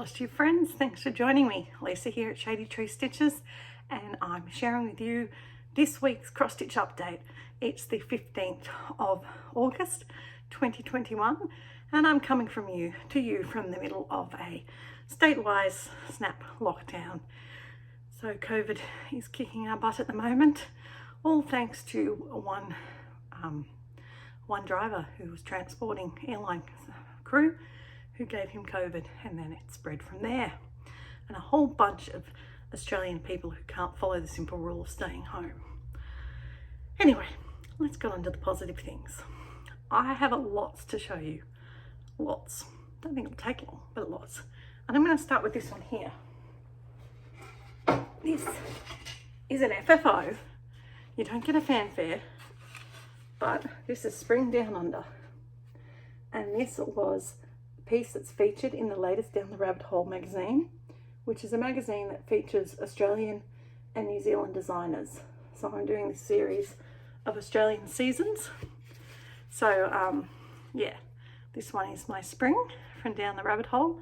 Lost You friends, thanks for joining me. Lisa here at Shady Tree Stitches, and I'm sharing with you this week's cross stitch update. It's the 15th of August 2021, and I'm coming to you from the middle of a statewide snap lockdown. So COVID is kicking our butt at the moment, all thanks to one driver who was transporting airline crew who gave him COVID, and then it spread from there. And a whole bunch of Australian people who can't follow the simple rule of staying home. Anyway, let's get on to the positive things. I have lots to show you. Lots. Don't think it'll take long, but lots. And I'm going to start with this one here. This is an FFO. You don't get a fanfare, but this is Spring Down Under. And this was piece that's featured in the latest Down the Rabbit Hole magazine, which is a magazine that features Australian and New Zealand designers. So I'm doing this series of Australian seasons. So yeah, this one is my spring from Down the Rabbit Hole,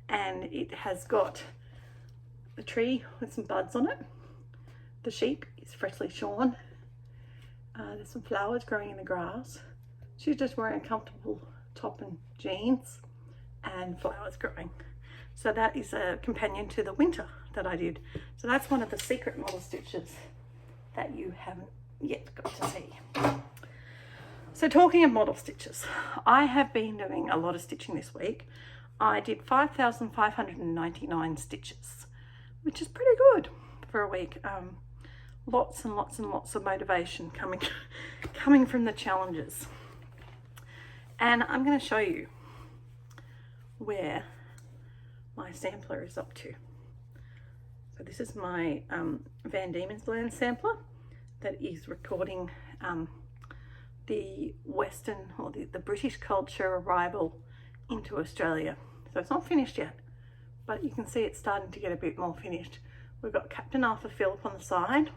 and it has got a tree with some buds on it. The sheep is freshly shorn. There's some flowers growing in the grass. She's just wearing a comfortable top and jeans, and flowers growing. So that is a companion to the winter that I did. So that's one of the secret model stitches that you haven't yet got to see. So talking of model stitches, I have been doing a lot of stitching this week. I did 5,599 stitches, which is pretty good for a week. Lots and lots and lots of motivation coming from the challenges. And I'm going to show you where my sampler is up to. So this is my Van Diemen's Land sampler that is recording the Western or the British culture arrival into Australia. So it's not finished yet, but you can see it's starting to get a bit more finished. We've got Captain Arthur Phillip on the side,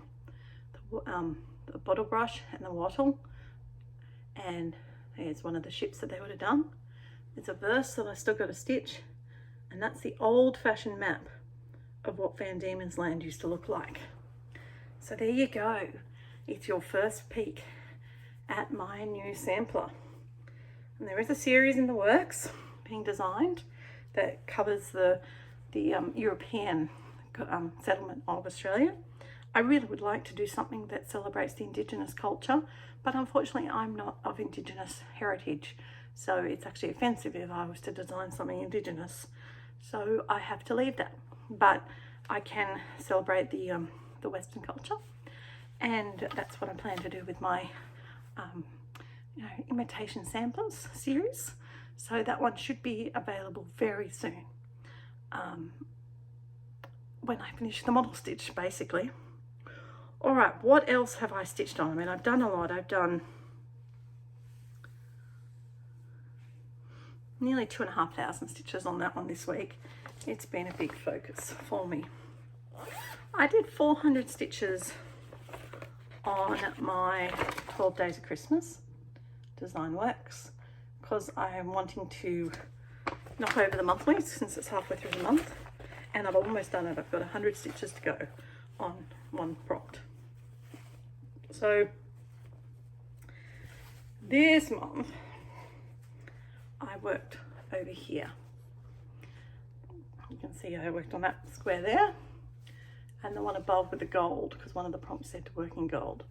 the bottle brush and the wattle, and there's one of the ships that they would have done. There's a verse that I still got to stitch, and that's the old-fashioned map of what Van Diemen's Land used to look like. So there you go. It's your first peek at my new sampler. And there is a series in the works being designed that covers the European settlement of Australia. I really would like to do something that celebrates the Indigenous culture, but unfortunately I'm not of Indigenous heritage. So it's actually offensive if I was to design something Indigenous. So I have to leave that. But I can celebrate the Western culture. And that's what I plan to do with my imitation samplers series. So that one should be available very soon. When I finish the model stitch, basically. All right, what else have I stitched on? I mean, I've done a lot. I've done nearly 2,500 stitches on that one this week. It's been a big focus for me. I did 400 stitches on my 12 Days of Christmas design works because I am wanting to knock over the monthlies since it's halfway through the month, and I've almost done it. I've got 100 stitches to go on one prompt. So this month I worked over here. You can see I worked on that square there, and the one above with the gold, because one of the prompts said to work in gold.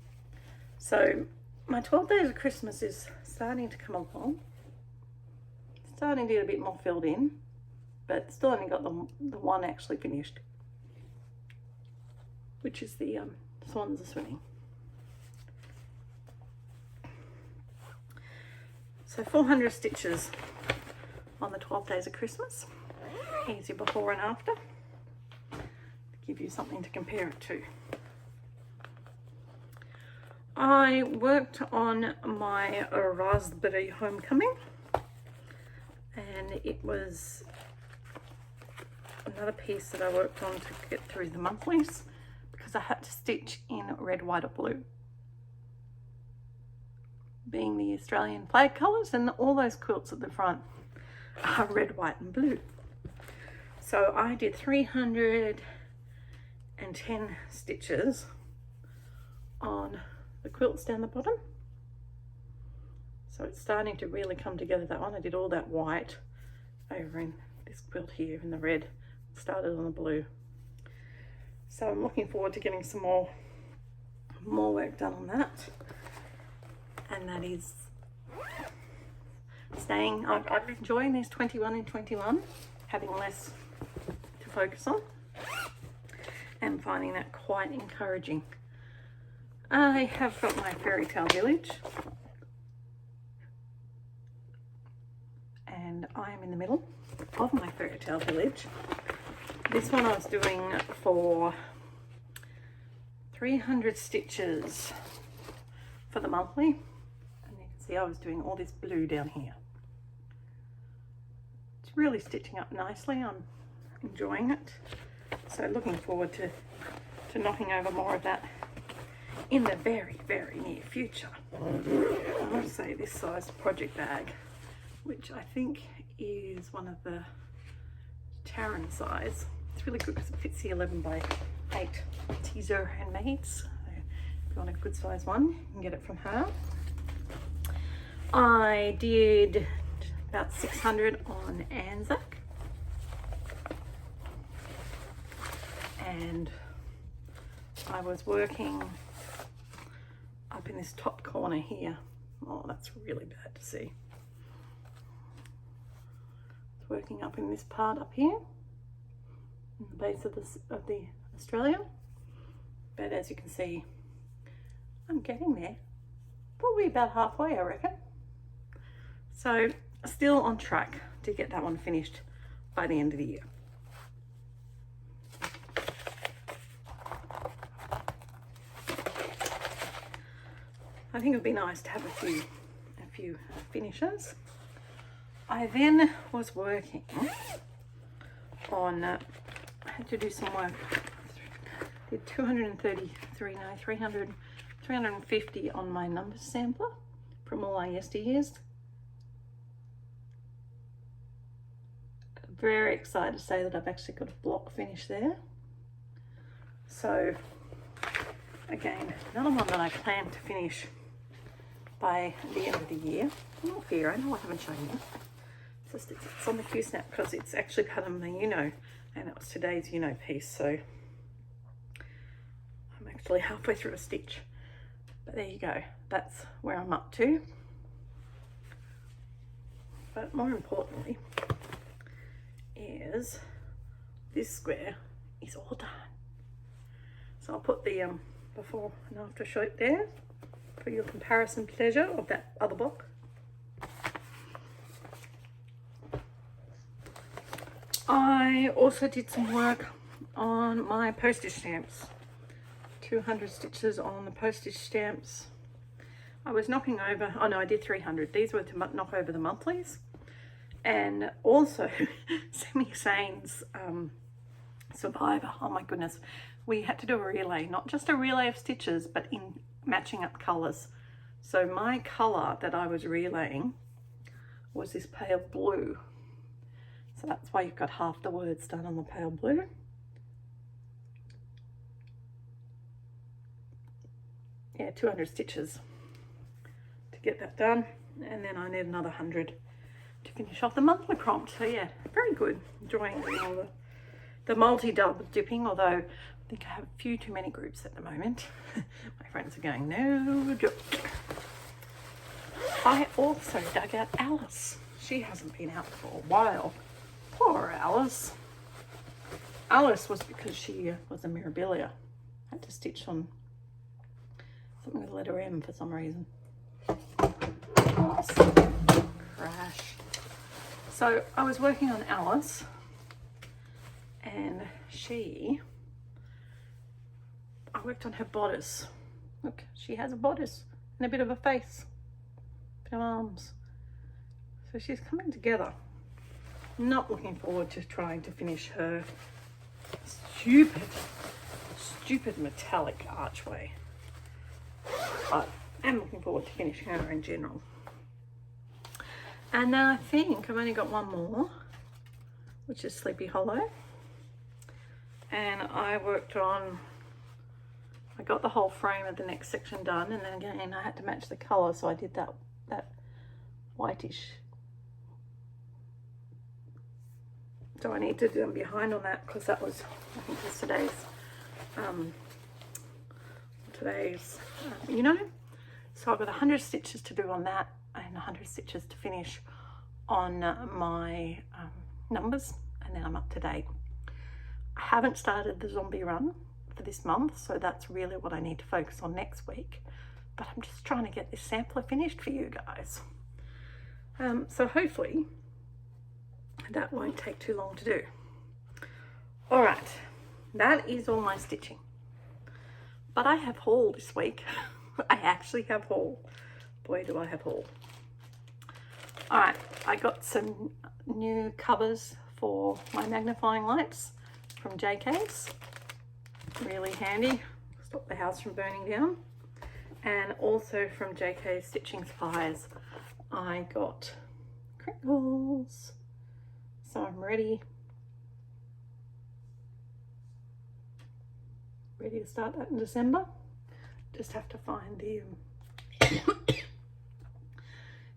So my 12 Days of Christmas is starting to come along, starting to get a bit more filled in, but still only got the one actually finished, which is the swans are swimming. So 400 stitches on the 12 Days of Christmas. Here's your before and after, to give you something to compare it to. I worked on my Raspberry Homecoming, and it was another piece that I worked on to get through the monthlies because I had to stitch in red, white or blue, being the Australian flag colours, and all those quilts at the front are red, white and blue. So I did 310 stitches on the quilts down the bottom. So it's starting to really come together, that one. I did all that white over in this quilt here in the red, started on the blue. So I'm looking forward to getting some more work done on that. And that is staying, I'm enjoying these 21 and 21, having less to focus on, and finding that quite encouraging. I have got my Fairytale Village, and I am in the middle of my Fairytale Village. This one I was doing for 300 stitches for the monthly, and you can see I was doing all this blue down here. It's really stitching up nicely. I'm enjoying it, so looking forward to knocking over more of that in the very, very near future. I must say, this size project bag, which I think is one of the Taryn size, it's really good because it fits the 11 by 8 teaser handmaids. So if you want a good size one, you can get it from her. I did about 600 on Anzac, and I was working up in this top corner here. Oh, that's really bad to see. It's working up in this part up here, in the base of the Australia. But as you can see, I'm getting there. Probably about halfway, I reckon. So still on track to get that one finished by the end of the year. I think it would be nice to have a few finishes. I then was working on, I had to do some work, did 350 on my number sampler from all my yesteryears. Very excited to say that I've actually got a block finish there. So again, another one that I plan to finish by the end of the year. Not here, I know I haven't shown you. It's just it's on the Q-snap because it's actually part of my and it was today's piece, so I'm actually halfway through a stitch. But there you go, that's where I'm up to. But more importantly is this square is all done. So I'll put the before and after shot there for your comparison pleasure of that other block. I also did some work on my postage stamps. 200 stitches on the postage stamps. I was knocking over, oh no, I did 300. These were to knock over the monthlies. And also Semi Sane's Survivor. Oh my goodness. We had to do a relay, not just a relay of stitches, but in matching up colours. So my colour that I was relaying was this pale blue. So that's why you've got half the words done on the pale blue. Yeah, 200 stitches to get that done. And then I need another 100 to finish off the monthly prompt. So yeah, very good. Enjoying all the multi-dub dipping, although I think I have a few too many groups at the moment. My friends are going, no joke. I also dug out Alice. She hasn't been out for a while. Poor Alice. Alice was because she was a Mirabilia. I had to stitch on something with the letter M for some reason. Oops. Crash. So I was working on Alice, and I worked on her bodice. Look, she has a bodice and a bit of a face, a bit of arms. So she's coming together. Not looking forward to trying to finish her stupid metallic archway. But I'm looking forward to finishing her in general. And then I think I've only got one more, which is Sleepy Hollow. And I got the whole frame of the next section done, and then again I had to match the colour, so I did that whitish. So I need to do them behind on that, because that was, I think, today's you know. So I've got 100 stitches to do on that, and 100 stitches to finish on my numbers, and then I'm up to date. I haven't started the zombie run for this month, so that's really what I need to focus on next week. But I'm just trying to get this sampler finished for you guys. So hopefully that won't take too long to do. All right, that is all my stitching. But I have haul this week. I actually have haul. Boy, do I have haul. All right, I got some new covers for my magnifying lights from JK's. Really handy, stop the house from burning down. And also from JK's Stitching Supplies, I got crinkles. So I'm ready to start that in December. Just have to find the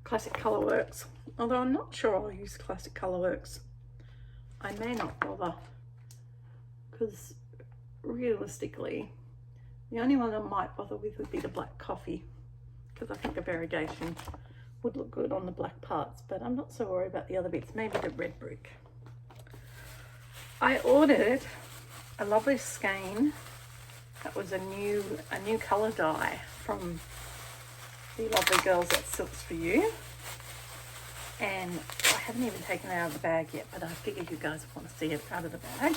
Classic Colourworks, although I'm not sure I'll use Classic Colourworks. I may not bother, because realistically the only one I might bother with would be the black coffee, because I think the variegation would look good on the black parts, but I'm not so worried about the other bits. Maybe the red brick. I ordered a lovely skein that was a new colour dye from the lovely girls at Silks For You, and I haven't even taken it out of the bag yet, but I figured you guys want to see it out of the bag.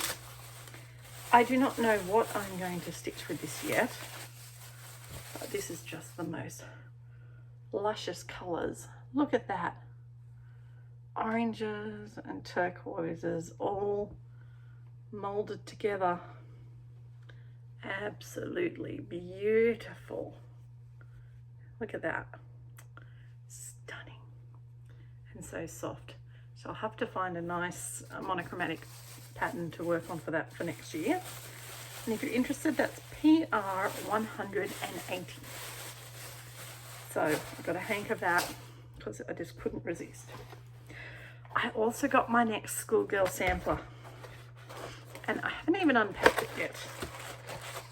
I do not know what I'm going to stitch with this yet, but this is just the most luscious colours. Look at that. Oranges and turquoises all molded together. Absolutely beautiful. Look at that. Stunning. And so soft. So I'll have to find a nice monochromatic pattern to work on for that for next year. And if you're interested, that's PR 180. So I've got a hank of that because I just couldn't resist. I also got my next schoolgirl sampler, and I haven't even unpacked it yet.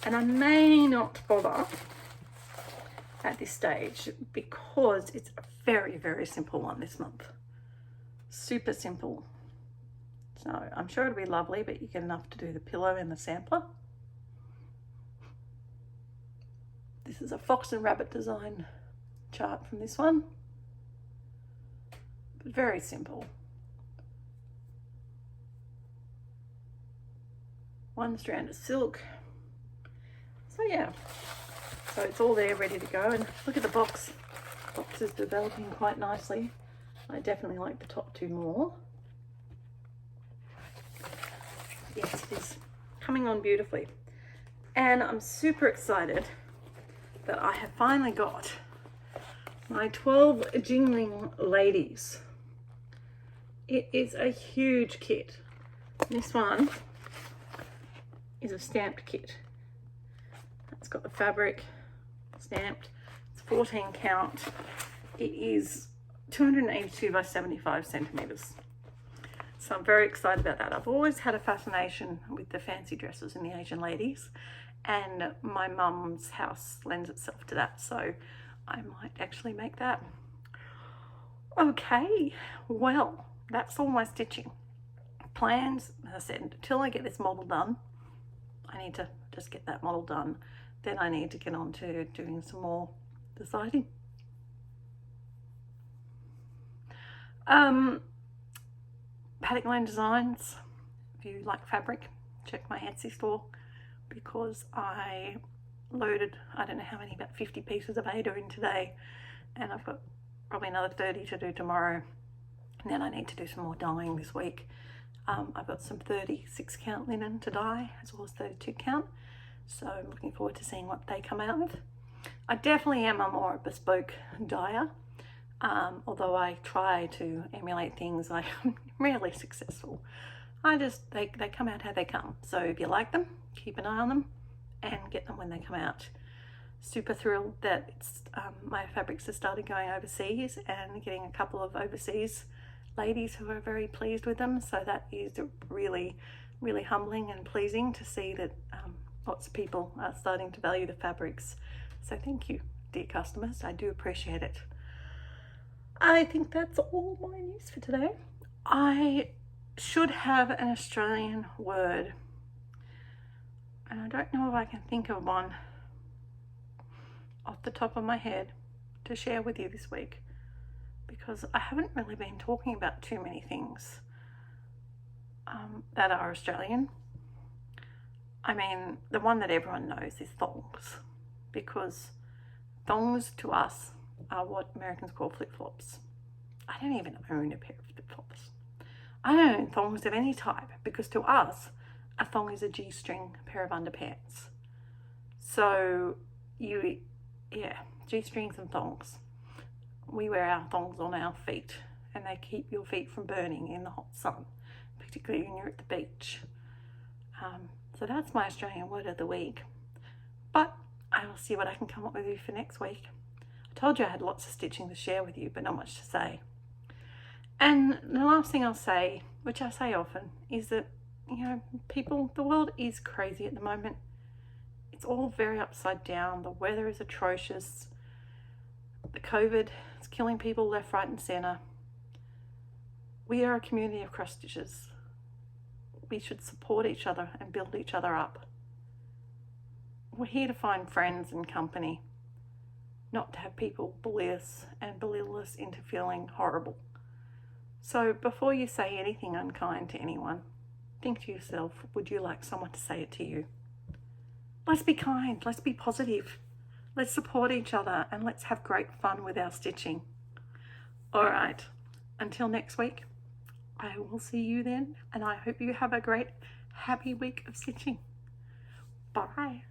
And I may not bother at this stage because it's a very, very simple one this month. Super simple. So I'm sure it'll be lovely, but you get enough to do the pillow and the sampler. This is a fox and rabbit design chart from this one. But very simple. One strand of silk. So yeah, so it's all there ready to go. And look at the box. The box is developing quite nicely. I definitely like the top two more. Yes, it is coming on beautifully. And I'm super excited that I have finally got my 12 Jingling Ladies. It is a huge kit. This one is a stamped kit. It's got the fabric stamped. It's 14 count. It is 282 by 75 centimeters. So I'm very excited about that. I've always had a fascination with the fancy dresses in the Asian ladies, and my mum's house lends itself to that, so I might actually make that. Okay, well, that's all my stitching. Plans, as I said, until I get this model done, I need to just get that model done. Then I need to get on to doing some more deciding. Paddock Line Designs, if you like fabric, check my Etsy store, because I loaded, I don't know how many, about 50 pieces of Ada in today, and I've got probably another 30 to do tomorrow, and then I need to do some more dyeing this week. I've got some 36 count linen to dye, as well as 32 count, so I'm looking forward to seeing what they come out with. I definitely am a more bespoke dyer. Although I try to emulate things, I am rarely successful. they come out how they come. So if you like them, keep an eye on them and get them when they come out. Super thrilled that my fabrics have started going overseas and getting a couple of overseas ladies who are very pleased with them. So that is really, really humbling and pleasing to see that lots of people are starting to value the fabrics. So thank you, dear customers. I do appreciate it. I think that's all my news for today. I should have an Australian word, and I don't know if I can think of one off the top of my head to share with you this week, because I haven't really been talking about too many things that are Australian. I mean, the one that everyone knows is thongs, because thongs to us are what Americans call flip-flops. I don't even own a pair of flip-flops. I don't own thongs of any type, because to us, a thong is a G-string pair of underpants. So G-strings and thongs. We wear our thongs on our feet, and they keep your feet from burning in the hot sun, particularly when you're at the beach. So that's my Australian word of the week. But I will see what I can come up with you for next week. I told you I had lots of stitching to share with you, but not much to say. And the last thing I'll say, which I say often, is that, people, the world is crazy at the moment. It's all very upside down. The weather is atrocious. The COVID is killing people left, right and centre. We are a community of cross stitchers. We should support each other and build each other up. We're here to find friends and company, not to have people bully us and belittle us into feeling horrible. So before you say anything unkind to anyone, think to yourself, would you like someone to say it to you? Let's be kind, let's be positive, let's support each other, and let's have great fun with our stitching. All right, until next week, I will see you then, and I hope you have a great, happy week of stitching. Bye.